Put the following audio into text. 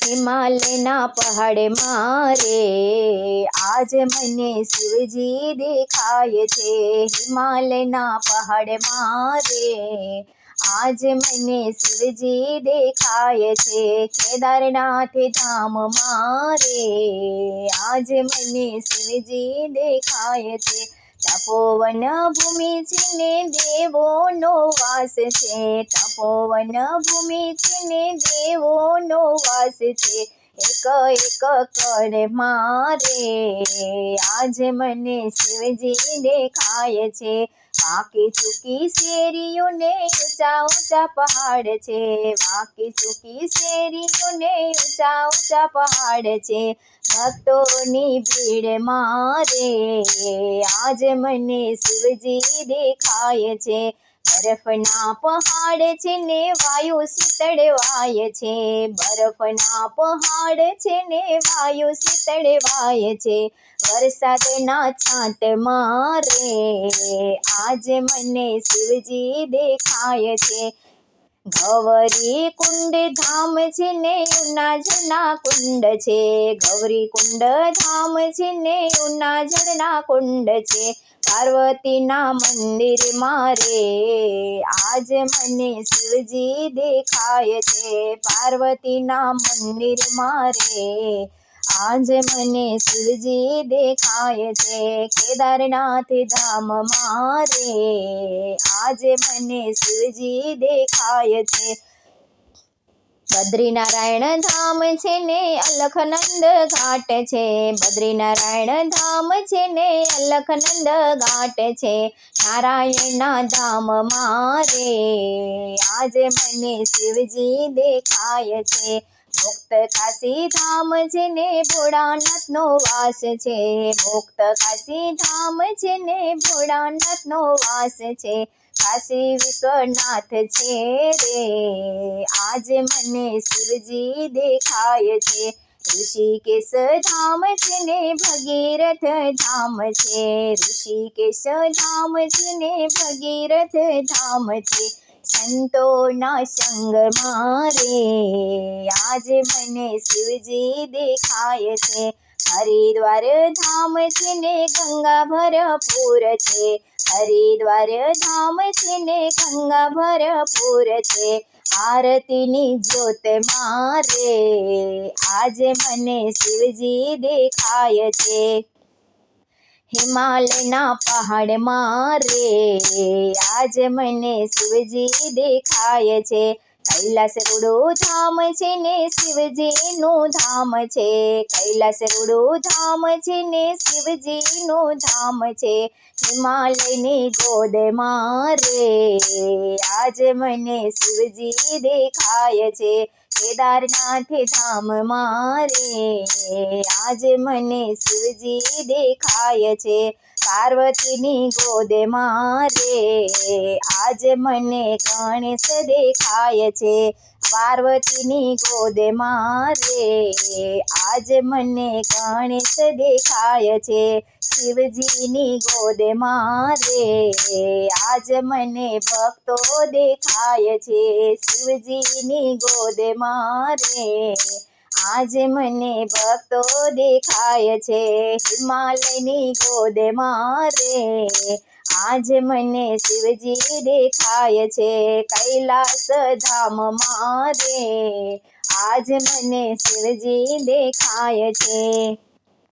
हिमालयना पहाड़ मारे आज मने शिवजी देखाय छे। हिमालयना पहाड़ मारे आज मने शिवजी देखाय छे। केदारनाथ धाम मारे आज मने शिवजी देखाय छे। तपोवन भूमि छे ने देवोनो वास छे। तपोवन भूमि छे ने देवोनो वास छे। एक एक कर मारे आज मने शिवजी देखाय छे। वाकी चूकी शेरीओ ने ऊंचा ऊंचा पहाड़ छे। वाकी चूकी शेरीओ ने ऊंचा ऊंचा पहाड़ छे। भक्तोनी भीड़ मारे आज मने शिवजी देखाय छे। बरफना पहाड़ छे ने वायु शीतळवाय छे। बरफना पहाड़ छे ने वायु शीतळवाय छे। वरसादना छांट मारे आज मने शिवजी देखाय छे। गौरी कुंड धाम छे ने उना कुंड छे। गौरी कुंड धाम छे ने उना कुंड छे। पार्वती ना मंदिर मारे आज मने शिवजी देखाय छे। पार्वती ना मंदिर मारे आज मने शिवजी देखाय छे। केदारनाथ धाम मारे आज मने शिवजी देखाय छे। बद्रीनारायण धाम छे ने अलखनंद घाट छे। बद्रीनारायण धाम छे ने अलखनंद घाट छे। नारायणना धाम मारे आज मने शिवजी देखाय छे। मुक्त काशी धाम छे ने भोळानाथ नो वास छे। मुक्त काशी धाम छे ने भोळानाथ नो वास छे। काशी विश्वनाथ छे रे आज मने शिवजी देखाय छे। ऋषिकेश धाम छे ने भगीरथ धाम छे। ऋषिकेश धाम छे ने भगीरथ धाम छे। संतोना संग मारे आज मने शिवजी देखाय छे। हरिद्वार धाम छे ने गंगा भरपूर छे। हरिद्वार धाम छे ने गंगा भरपूर छे। आरतीनी ज्योत मारे आज मने शिवजी देखाय छे। हिमालयना पहाड़ मारे आज मने शिवजी देखाय छे। कैलास रुडो धाम छे ने शिवजी नो धाम छे। कैलास रुडो धाम छे ने शिवजी नो धाम छे। हिमालयनी गोद मारे आज मने शिवजी देखाय छे। केदारनाथ धाम मारे आज मने शिवजी देखाय छे। पार्वतीनी गोद मारे आज मने गणेश देखाय छे। पार्वतीनी गोद मारे आज मने गणेश देखाय छे। शिवजीनी गोद मारे आज मने भक्तो देखाय छे। शिवजीनी गोद मारे आज मने भक्तो देखाय छे। हिमालयनी गोद मारे आज मने शिवजी देखाय छे। कैलास धाम मारे आज मने शिवजी देखाय छे।